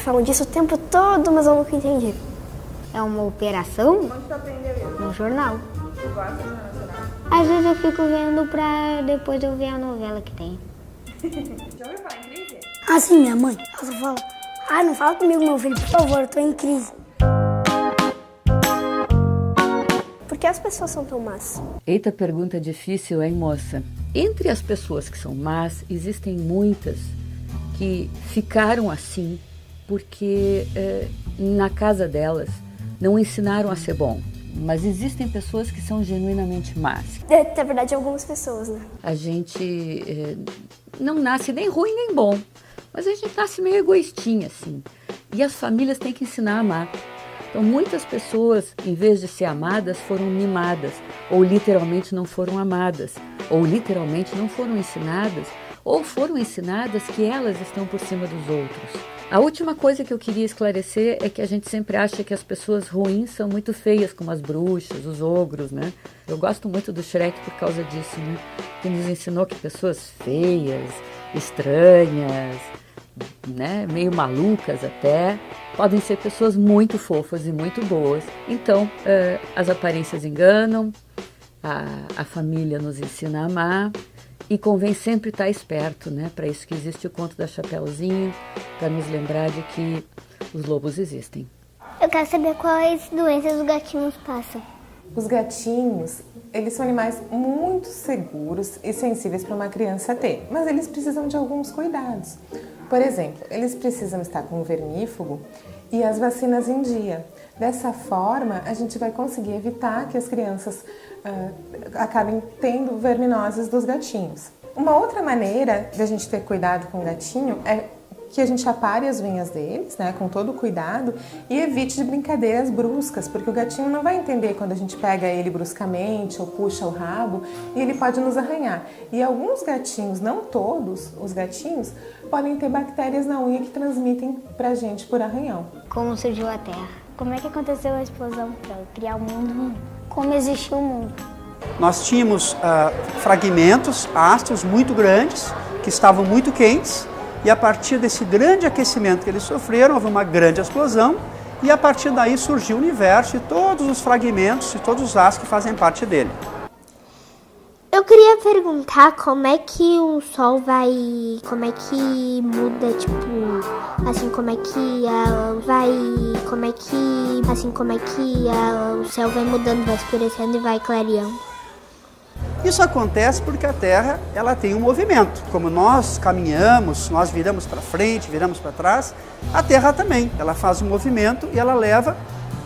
falam disso o tempo todo, mas eu nunca entendi. É uma operação? Onde tu aprendeu isso? No jornal. Tu gosta de Jornal Nacional? Às vezes eu fico vendo pra depois eu ver a novela que tem. Já ouviu falar em crise? Ah, sim, minha mãe. Ela só fala, não fala comigo, meu filho, por favor, eu tô em crise. Por que as pessoas são tão más? Eita, pergunta difícil, hein, moça? Entre as pessoas que são más, existem muitas que ficaram assim porque na casa delas não ensinaram a ser bom. Mas existem pessoas que são genuinamente más. Na verdade, algumas pessoas, né? A gente não nasce nem ruim nem bom, mas a gente nasce meio egoístinha, assim. E as famílias têm que ensinar a amar. Então, muitas pessoas, em vez de ser amadas, foram mimadas, ou literalmente não foram amadas, ou literalmente não foram ensinadas, ou foram ensinadas que elas estão por cima dos outros. A última coisa que eu queria esclarecer é que a gente sempre acha que as pessoas ruins são muito feias, como as bruxas, os ogros, né? Eu gosto muito do Shrek por causa disso, né? Que nos ensinou que pessoas feias, estranhas, né? Meio malucas até, podem ser pessoas muito fofas e muito boas. Então, as aparências enganam, a família nos ensina a amar. E convém sempre estar esperto, né? Para isso que existe o conto da Chapeuzinho, para nos lembrar de que os lobos existem. Eu quero saber quais doenças os gatinhos passam. Os gatinhos, eles são animais muito seguros e sensíveis para uma criança ter, mas eles precisam de alguns cuidados. Por exemplo, eles precisam estar com o vermífugo e as vacinas em dia. Dessa forma, a gente vai conseguir evitar que as crianças acabem tendo verminoses dos gatinhos. Uma outra maneira de a gente ter cuidado com o gatinho é que a gente apare as unhas deles, né, com todo o cuidado, e evite de brincadeiras bruscas, porque o gatinho não vai entender quando a gente pega ele bruscamente ou puxa o rabo, e ele pode nos arranhar. E alguns gatinhos, não todos os gatinhos, podem ter bactérias na unha que transmitem pra gente por arranhão. Como surgiu a Terra? Como é que aconteceu a explosão para criar o mundo? Como existiu o mundo? Nós tínhamos fragmentos, astros muito grandes, que estavam muito quentes, e a partir desse grande aquecimento que eles sofreram, houve uma grande explosão, e a partir daí surgiu o universo e todos os fragmentos e todos os astros que fazem parte dele. Eu queria perguntar como é que o Sol vai... Como é que muda, tipo... Assim, como é que vai... Como é que... Assim, como é que o céu vai mudando, vai escurecendo e vai clareando. Isso acontece porque a Terra ela tem um movimento. Como nós caminhamos, nós viramos para frente, viramos para trás, a Terra também. Ela faz um movimento e ela leva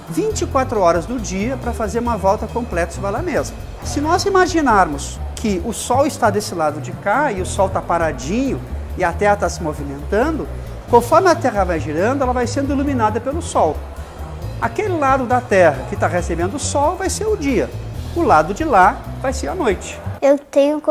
24 horas do dia para fazer uma volta completa sobre ela mesma. Se nós imaginarmos que o Sol está desse lado de cá e o Sol está paradinho e a Terra está se movimentando, conforme a Terra vai girando, ela vai sendo iluminada pelo Sol. Aquele lado da Terra que está recebendo o Sol vai ser o dia. O lado de lá vai ser a noite. Eu tenho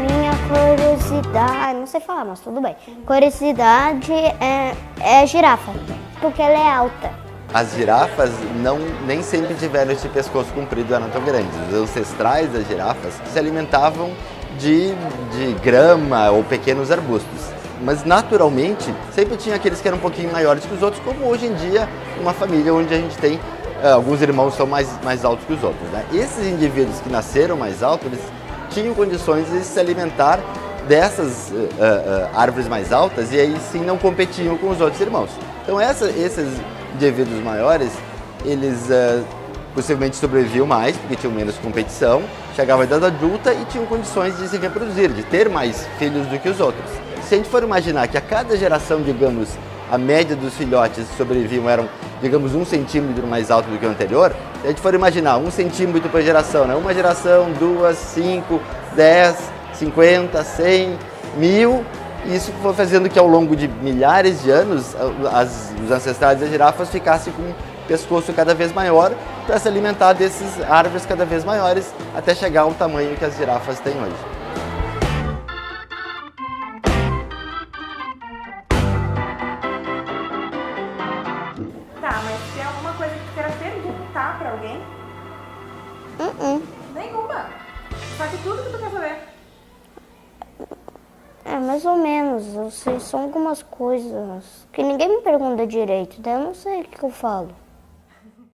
minha curiosidade, não sei falar, mas tudo bem. Curiosidade é girafa, porque ela é alta. As girafas nem sempre tiveram esse pescoço comprido, eram tão grandes. Os ancestrais das girafas se alimentavam de grama ou pequenos arbustos. Mas naturalmente sempre tinha aqueles que eram um pouquinho maiores que os outros, como hoje em dia uma família onde a gente tem alguns irmãos são mais altos que os outros, né? Esses indivíduos que nasceram mais altos, eles tinham condições de se alimentar dessas árvores mais altas e aí sim não competiam com os outros irmãos. Então esses indivíduos maiores, eles possivelmente sobreviviam mais, porque tinham menos competição, chegavam à idade adulta e tinham condições de se reproduzir, de ter mais filhos do que os outros. Se a gente for imaginar que a cada geração, digamos, a média dos filhotes que sobreviviam eram, digamos, 1 centímetro mais alto do que o anterior, se a gente for imaginar 1 centímetro por geração, né? Uma geração, 2, 5, 10, 50, 100, 1000, e isso foi fazendo que ao longo de milhares de anos os ancestrais das girafas ficassem com um pescoço cada vez maior para se alimentar desses árvores cada vez maiores até chegar ao tamanho que as girafas têm hoje. Tá, mas tem alguma coisa que tu queira perguntar pra alguém? Nenhuma. sabe tudo que tu quer saber. É, mais ou menos. Eu sei só algumas coisas que ninguém me pergunta direito, daí eu não sei o que eu falo.